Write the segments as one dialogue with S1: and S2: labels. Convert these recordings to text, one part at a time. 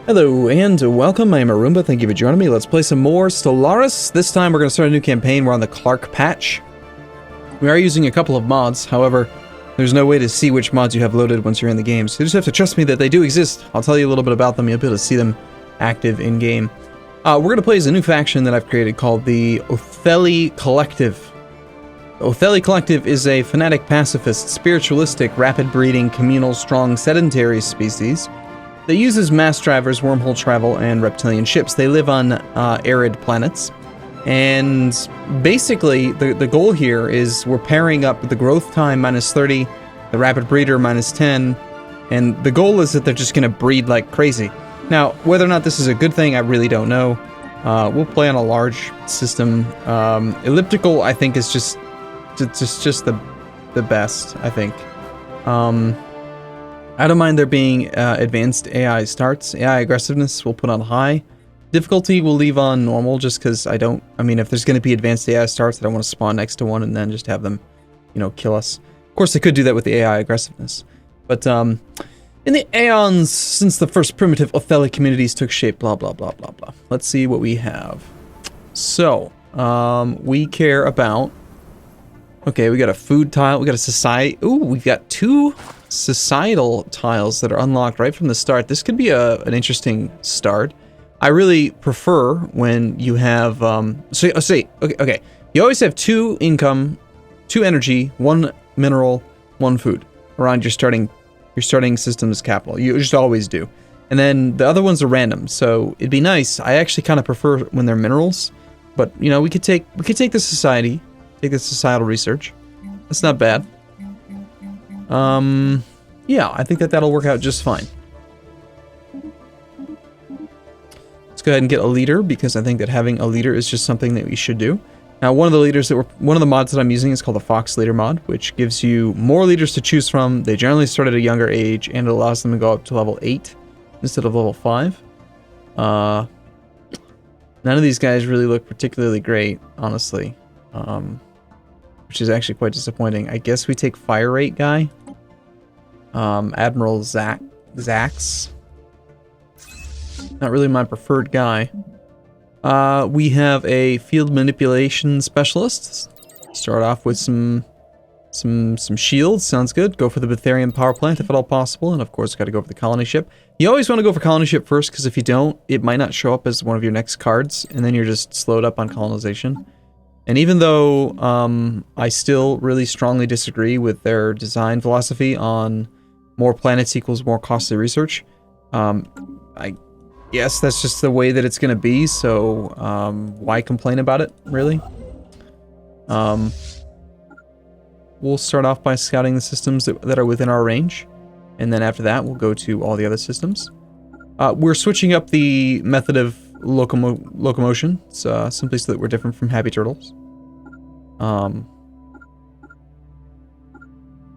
S1: Hello and welcome, I am Arumba, thank you for joining me. Let's play some more Stellaris. This time we're going to start a new campaign. We're on the Clark patch. We are using a couple of mods, however, there's no way to see which mods you have loaded once you're in the game, so you just have to trust me that they do exist. I'll tell you a little bit about them, you'll be able to see them active in-game. We're going to play as a new faction that I've created called the Othethi Collective. The Othethi Collective is a fanatic pacifist, spiritualistic, rapid-breeding, communal, strong, sedentary species that uses mass drivers, wormhole travel, and reptilian ships. They live on arid planets. And basically, the goal here is we're pairing up the growth time -30, the rapid breeder -10, and the goal is that they're just going to breed like crazy. Now, whether or not this is a good thing, I really don't know. We'll play on a large system. Elliptical, I think, is just the best, I think. I don't mind there being advanced AI starts. AI aggressiveness we'll put on high. Difficulty we'll leave on normal just because I mean, if there's going to be advanced AI starts, I don't want to spawn next to one and then just have them, you know, kill us. Of course, they could do that with the AI aggressiveness. But in the aeons since the first primitive Othethi communities took shape, blah, blah, blah, blah, blah. Let's see what we have. So, we care about... Okay, we got a food tile, we got a society... Ooh, we've got 2... societal tiles that are unlocked right from the start. This could be an interesting start. I really prefer when you have okay. You always have 2 income, 2 energy, 1 mineral, 1 food around your starting system's capital. You just always do. And then the other ones are random. So it'd be nice. I actually kind of prefer when they're minerals, but you know, we could take the society, take the societal research. That's not bad. Yeah, I think that'll work out just fine. Let's go ahead and get a leader, because I think that having a leader is just something that we should do. Now, one of the mods that I'm using is called the Fox Leader mod, which gives you more leaders to choose from. They generally start at a younger age, and it allows them to go up to level 8 instead of level 5. None of these guys really look particularly great, honestly. Which is actually quite disappointing. I guess we take Fire Rate guy. Admiral Zax. Not really my preferred guy. We have a field manipulation specialist. Start off with some shields. Sounds good. Go for the Betharian power plant if at all possible, and of course, got to go for the colony ship. You always want to go for colony ship first, because if you don't, it might not show up as one of your next cards, and then you're just slowed up on colonization. And even though I still really strongly disagree with their design philosophy on more planets equals more costly research, I guess that's just the way that it's going to be, so why complain about it, really? We'll start off by scouting the systems that are within our range, and then after that we'll go to all the other systems. We're switching up the method of locomotion, simply so that we're different from Happy Turtles.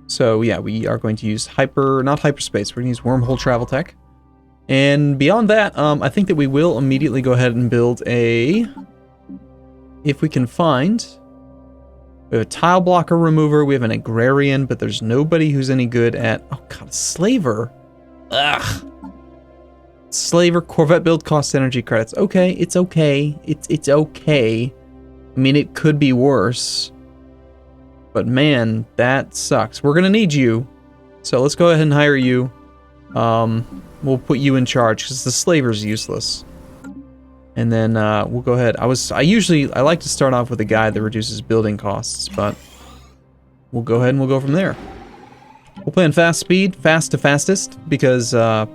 S1: So yeah, we are going to use not hyperspace, we're going to use wormhole travel tech. And beyond that, I think that we will immediately go ahead and build if we can find, we have a tile blocker remover, we have an agrarian, but there's nobody who's any good at, oh god, a slaver. Ugh. Slaver Corvette build costs energy credits. Okay, it's okay. It's okay. I mean, it could be worse. But man, that sucks. We're gonna need you. So let's go ahead and hire you. We'll put you in charge, because the slaver's useless. And then we'll go ahead. I like to start off with a guy that reduces building costs, but we'll go ahead and we'll go from there. We'll play in fast speed, fast to fastest, because the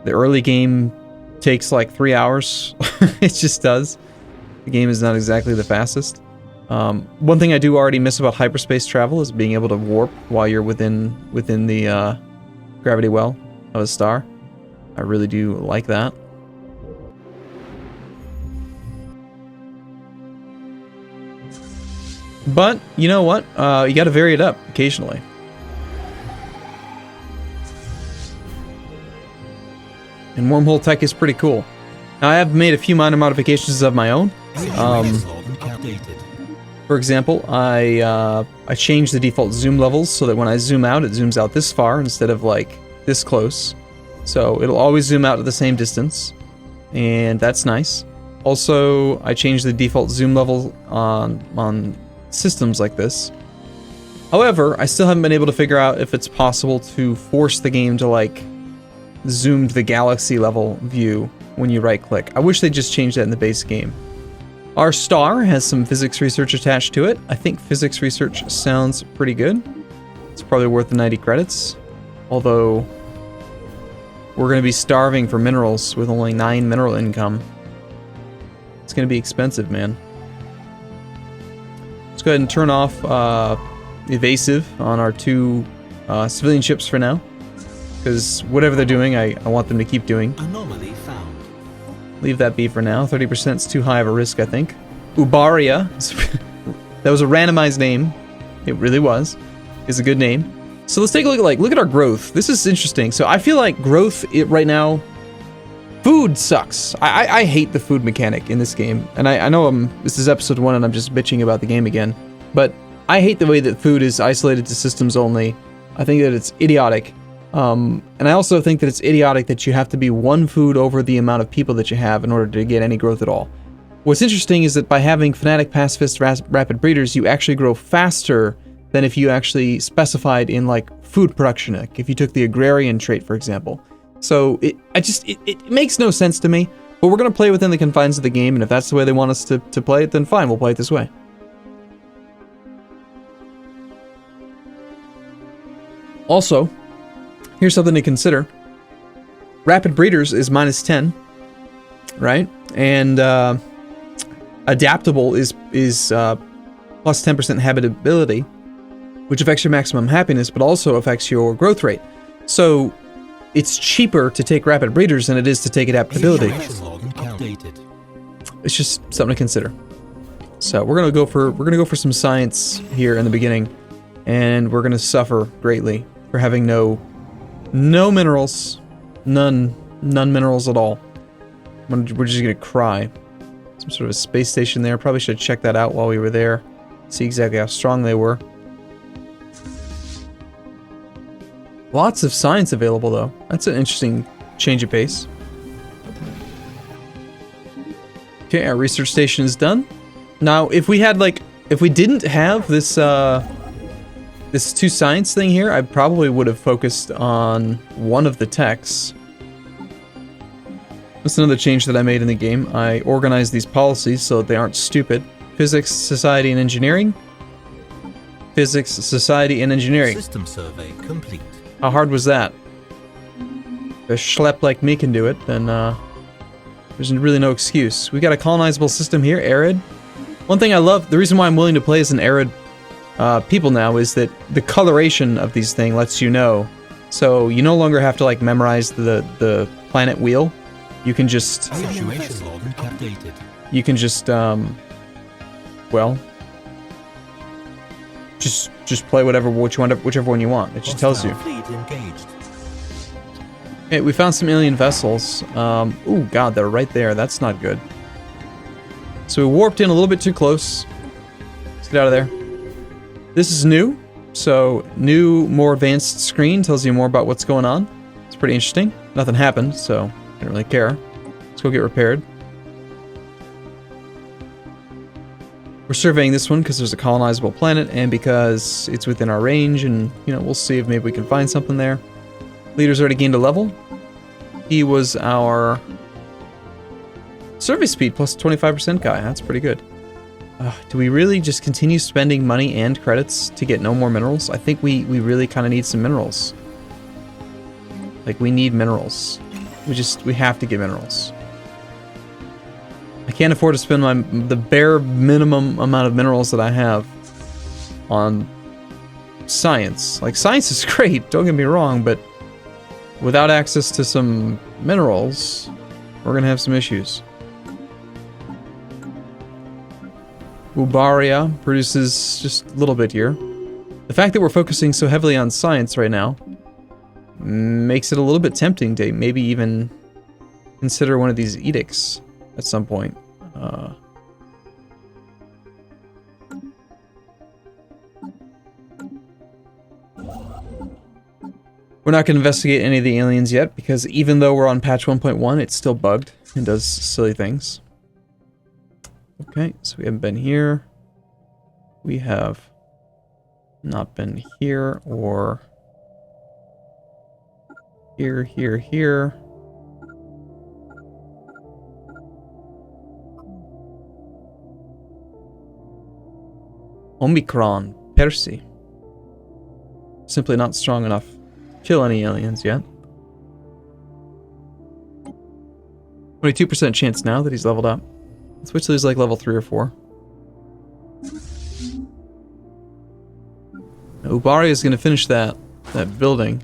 S1: early game takes like 3 hours. It just does. The game is not exactly the fastest. One thing I do already miss about hyperspace travel is being able to warp while you're within the gravity well of a star. I really do like that. But, you know what? You gotta vary it up occasionally. And wormhole tech is pretty cool. Now, I have made a few minor modifications of my own. For example, I changed the default zoom levels so that when I zoom out, it zooms out this far instead of like this close. So it'll always zoom out to the same distance, and that's nice. Also, I changed the default zoom level on systems like this. However, I still haven't been able to figure out if it's possible to force the game to like zoom to the galaxy level view when you right click. I wish they just changed that in the base game. Our star has some physics research attached to it. I think physics research sounds pretty good. It's probably worth the 90 credits. Although, we're going to be starving for minerals with only 9 mineral income. It's going to be expensive, man. Let's go ahead and turn off evasive on our 2 civilian ships for now. Because whatever they're doing, I want them to keep doing.
S2: Anomaly found.
S1: Leave that be for now. 30% is too high of a risk, I think. Ubaria. That was a randomized name. It really was. It's a good name. So let's take a look at look at our growth. This is interesting. So I feel like growth right now, food sucks. I hate the food mechanic in this game. And I know this is episode 1 and I'm just bitching about the game again. But I hate the way that food is isolated to systems only. I think that it's idiotic. And I also think that it's idiotic that you have to be 1 food over the amount of people that you have in order to get any growth at all. What's interesting is that by having Fanatic, Pacifist, Rapid Breeders, you actually grow faster than if you actually specified in like food production, like if you took the agrarian trait, for example. So it makes no sense to me, but we're going to play within the confines of the game, and if that's the way they want us to play it, then fine, we'll play it this way. Also, here's something to consider. Rapid Breeders is -10, right? And Adaptable is plus 10% habitability, which affects your maximum happiness, but also affects your growth rate. So it's cheaper to take Rapid Breeders than it is to take Adaptability. It's just something to consider. So we're gonna go for some science here in the beginning, and we're gonna suffer greatly for having no minerals, none minerals at all. We're just gonna cry. Some sort of a space station there. Probably should check that out while we were there. See exactly how strong they were. Lots of science available though. That's an interesting change of pace. Okay, our research station is done. Now, if we didn't have this this 2 science thing here, I probably would have focused on one of the techs. That's another change that I made in the game. I organized these policies so that they aren't stupid. Physics, society, and engineering. Physics, society, and engineering.
S2: System survey complete.
S1: How hard was that? If a schlep like me can do it, then there's really no excuse. We got a colonizable system here, arid. One thing I love, the reason why I'm willing to play as an arid people now is that the coloration of these things lets you know. So you no longer have to like memorize the planet wheel. You can just you can just well, just play whichever one you want. It just tells you. Hey, we found some alien vessels. Oh god, they're right there. That's not good. So we warped in a little bit too close. Let's get out of there. This is new. So new, more advanced screen tells you more about what's going on. It's pretty interesting. Nothing happened, so I don't really care. Let's go get repaired. We're surveying this one because there's a colonizable planet and because it's within our range, and you know, we'll see if maybe we can find something there. Leader's already gained a level. He was our survey speed plus 25% guy. That's pretty good. Do we really just continue spending money and credits to get no more minerals? I think we really kind of need some minerals. Like, we need minerals. We have to get minerals. I can't afford to spend the bare minimum amount of minerals that I have on science. Like, science is great, don't get me wrong, but without access to some minerals, we're gonna have some issues. Ubaria produces just a little bit here. The fact that we're focusing so heavily on science right now makes it a little bit tempting to maybe even consider one of these edicts at some point. We're not going to investigate any of the aliens yet, because even though we're on patch 1.1, it's still bugged and does silly things. Okay, so we haven't been here. We have not been here, or here, here, here. Omicron, Percy. Simply not strong enough to kill any aliens yet. 22% chance now that he's leveled up. Let's wait till he's like level 3 or 4. Ubari is going to finish that building.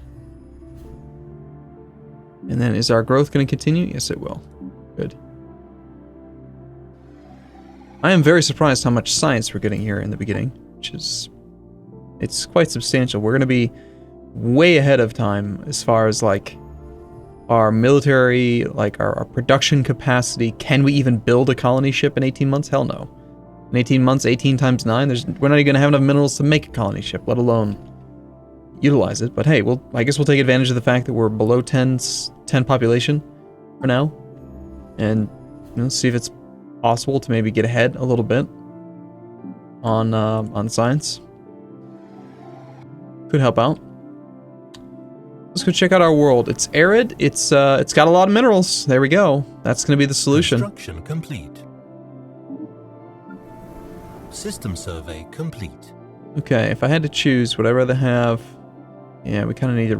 S1: And then is our growth going to continue? Yes, it will. Good. I am very surprised how much science we're getting here in the beginning, which is... it's quite substantial. We're going to be way ahead of time as far as, like, our military, like, our production capacity. Can we even build a colony ship in 18 months? Hell no. In 18 months, 18 times 9, we're not even going to have enough minerals to make a colony ship, let alone utilize it. But hey, I guess we'll take advantage of the fact that we're below 10 population for now. And, see if it's possible to maybe get ahead a little bit on science. Could help out. Let's go check out our world. It's arid. It's got a lot of minerals. There we go. That's going to be the solution.
S2: Construction complete. System survey complete.
S1: Okay, if I had to choose, would I rather have... yeah, we kind of need to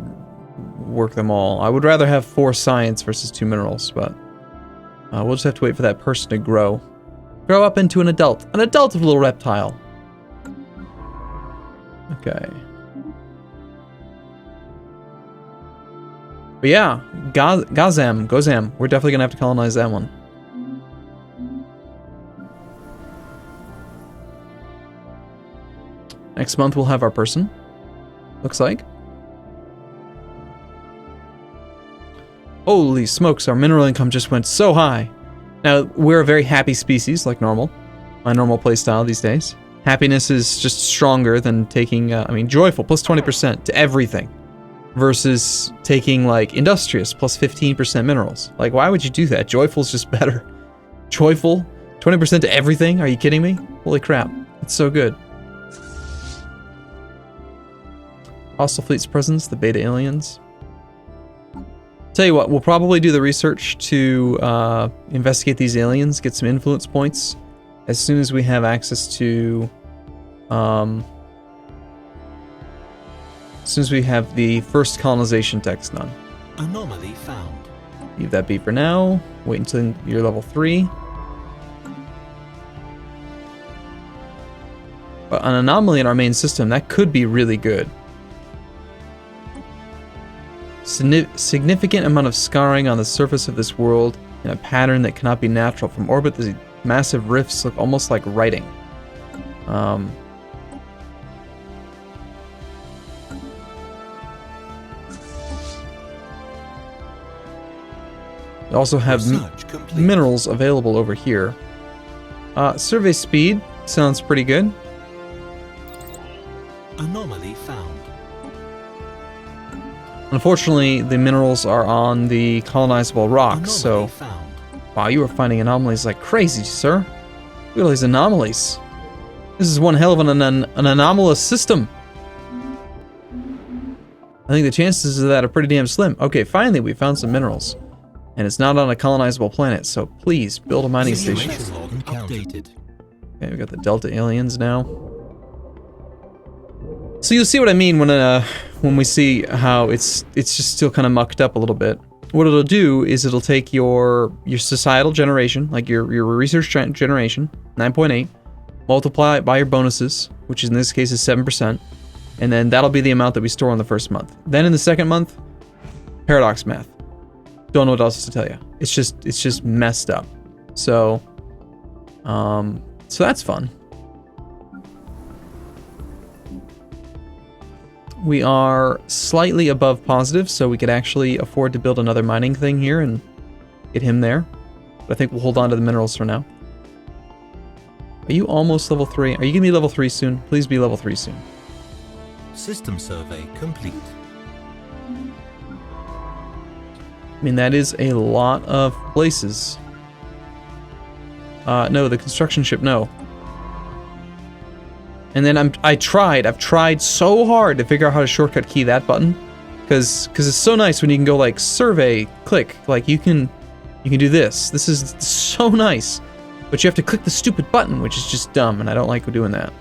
S1: work them all. I would rather have 4 science versus 2 minerals, but we'll just have to wait for that person to grow. Grow up into an adult. An adult little reptile. Okay. But yeah, Gozam. We're definitely going to have to colonize that one. Next month we'll have our person. Looks like. Holy smokes, our mineral income just went so high. Now, we're a very happy species, like normal. My normal playstyle these days. Happiness is just stronger than taking, joyful, plus 20% to everything. Versus taking, like, industrious, plus 15% minerals. Like, why would you do that? Joyful's just better. Joyful? 20% to everything? Are you kidding me? Holy crap. It's so good. Hostile fleet's presence, the beta aliens. Tell you what, we'll probably do the research to investigate these aliens, get some influence points, as soon as we have access to... as soon as we have the first colonization text done.
S2: Anomaly found.
S1: Leave that be for now. Wait until you're level 3. But an anomaly in our main system, that could be really good. Significant amount of scarring on the surface of this world in a pattern that cannot be natural. From orbit, the massive rifts look almost like writing. We also have minerals available over here. Survey speed sounds pretty good.
S2: Anomaly found.
S1: Unfortunately, the minerals are on the colonizable rocks, so...
S2: found.
S1: Wow, you are finding anomalies like crazy, sir. Look at all these anomalies. This is one hell of an anomalous system. I think the chances of that are pretty damn slim. Okay, finally we found some minerals. And it's not on a colonizable planet, so please build a mining station.
S2: Updated.
S1: Okay, we got the Delta aliens now. So you'll see what I mean when we see how it's just still kind of mucked up a little bit. What it'll do is it'll take your societal generation, like your research generation, 9.8, multiply it by your bonuses, which in this case is 7%, and then that'll be the amount that we store in the first month. Then in the second month, paradox math. Don't know what else to tell you. It's just messed up. So that's fun. We are slightly above positive, so we could actually afford to build another mining thing here and get him there. But I think we'll hold on to the minerals for now. Are you almost level 3? Are you gonna be level 3 soon? Please be level 3 soon.
S2: System survey complete.
S1: mean, that is a lot of places. No, the construction ship, no. And then I've tried so hard to figure out how to shortcut key that button. Because it's so nice when you can go like survey, click, like you can do this. This is so nice. But you have to click the stupid button, which is just dumb, and I don't like doing that.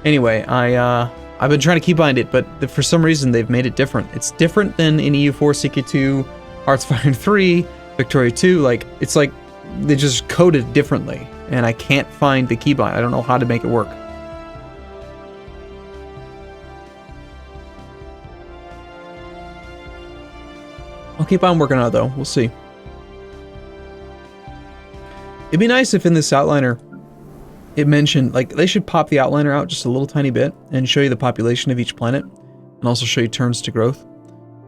S1: Anyway, I've been trying to keybind it, but for some reason they've made it different. It's different than in EU4, CK2, Heartsfire 3, Victoria 2. Like, it's like they just coded differently, and I can't find the keybind. I don't know how to make it work. I'll keep on working on it, though. We'll see. It'd be nice if in this outliner it mentioned, like, they should pop the outliner out just a little tiny bit and show you the population of each planet, and also show you turns to growth,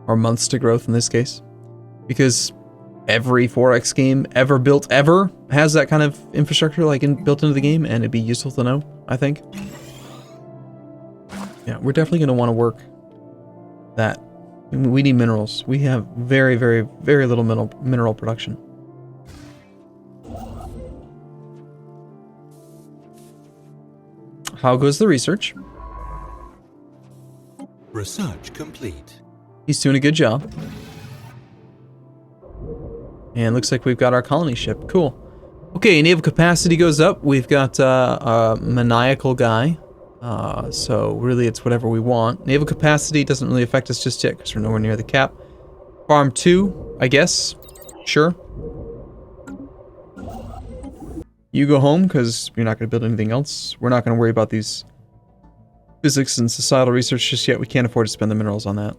S1: or months to growth in this case, because every 4X game ever built ever has that kind of infrastructure like built into the game, and it'd be useful to know, I think. Yeah, we're definitely going to want to work that. We need minerals. We have very, very, very little mineral production. How goes the research?
S2: Research complete.
S1: He's doing a good job. And looks like we've got our colony ship. Cool. Okay, naval capacity goes up. We've got a maniacal guy. So really it's whatever we want. Naval capacity doesn't really affect us just yet because we're nowhere near the cap. Farm 2, I guess. Sure. You go home because you're not going to build anything else. We're not going to worry about these physics and societal research just yet. We can't afford to spend the minerals on that.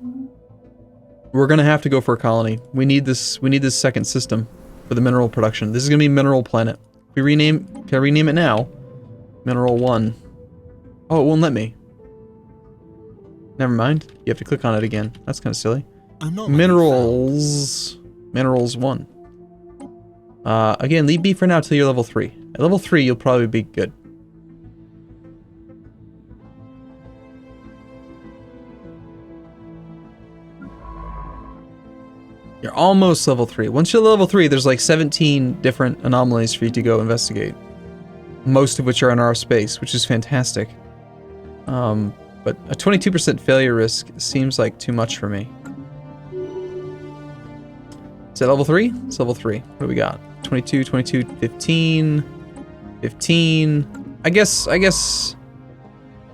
S1: We're going to have to go for a colony. We need this second system for the mineral production. This is going to be Mineral Planet. Can I rename it now? Mineral 1. Oh, it won't let me. Never mind. You have to click on it again. That's kind of silly. Minerals. Minerals 1. Again, leave B for now till you're level 3. At level 3, you'll probably be good. You're almost level 3. Once you're level 3, there's like 17 different anomalies for you to go investigate. Most of which are in our space, which is fantastic. But a 22% failure risk seems like too much for me. Is that level 3? It's level 3. What do we got? 22, 22, 15, 15. I guess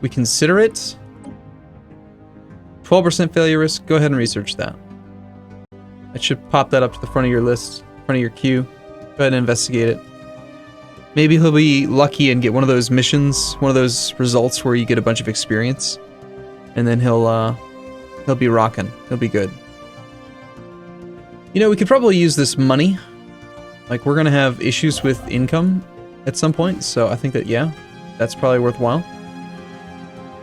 S1: we consider it. 12% failure risk. Go ahead and research that. It should pop that up to the front of your list, front of your queue. Go ahead and investigate it. Maybe he'll be lucky and get one of those missions, one of those results where you get a bunch of experience, and then he'll be rocking. He'll be good. You know, we could probably use this money. Like, we're gonna have issues with income at some point, so I think that, yeah, that's probably worthwhile.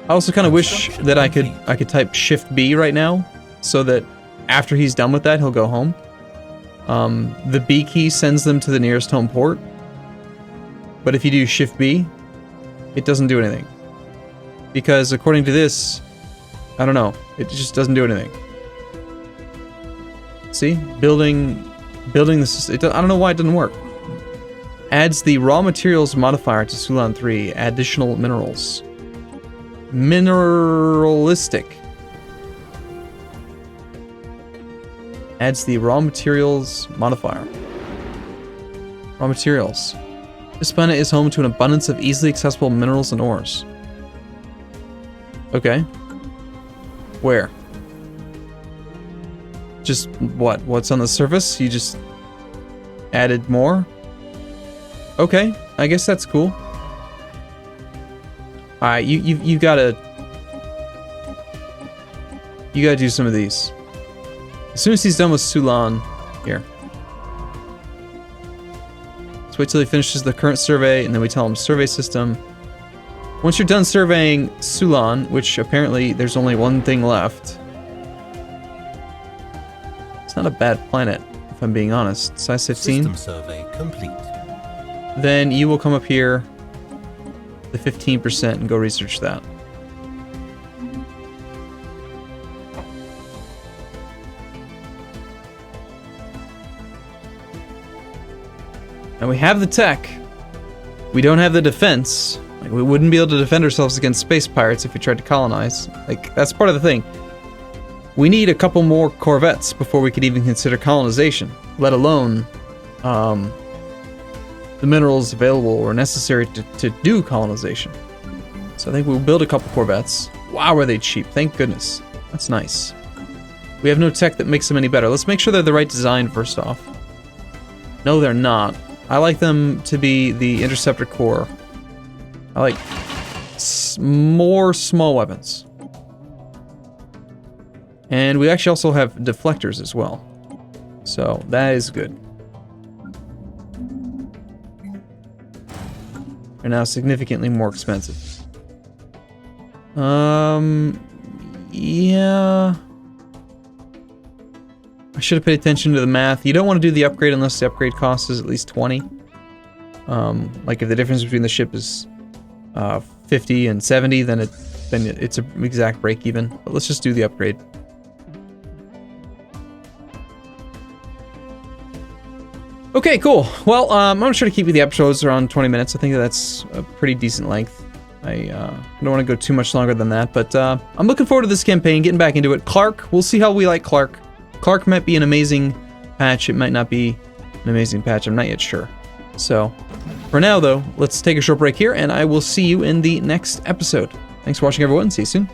S1: I also kind of wish that I could type Shift B right now, so that after he's done with that, he'll go home. The B key sends them to the nearest home port, but if you do Shift B, it doesn't do anything. Because according to this, I don't know, it just doesn't do anything. See? Building this, I don't know why it doesn't work. Adds the raw materials modifier to Sulan 3, additional minerals. Mineralistic. Adds the raw materials modifier. Raw materials. This planet is home to an abundance of easily accessible minerals and ores. Okay. Where? Just what? What's on the surface? You just added more? Okay, I guess that's cool. Alright, you gotta do some of these. As soon as he's done with Sulan, here. Let's wait till he finishes the current survey, and then we tell him survey system. Once you're done surveying Sulan, which apparently there's only one thing left. It's not a bad planet, if I'm being honest. Size 15.
S2: System survey complete.
S1: Then you will come up here, the 15%, and go research that. And we have the tech. We don't have the defense. Like, we wouldn't be able to defend ourselves against space pirates if we tried to colonize. Like, that's part of the thing. We need a couple more corvettes before we could even consider colonization, let alone the minerals available or necessary to do colonization. So I think we'll build a couple corvettes. Wow, are they cheap? Thank goodness. That's nice. We have no tech that makes them any better. Let's make sure they're the right design first off. No, they're not. I like them to be the interceptor core. I like more small weapons. And we actually also have deflectors as well. So that is good. They're now significantly more expensive. Yeah. I should have paid attention to the math. You don't want to do the upgrade unless the upgrade cost is at least 20. Like if the difference between the ship is 50 and 70, then it's an exact break even. But let's just do the upgrade. Okay, cool. Well, I'm going to try to keep the episodes around 20 minutes. I think that's a pretty decent length. I don't want to go too much longer than that, but I'm looking forward to this campaign, getting back into it. Clark, we'll see how we like Clark. Clark might be an amazing patch. It might not be an amazing patch. I'm not yet sure. So, for now, though, let's take a short break here, and I will see you in the next episode. Thanks for watching, everyone. See you soon.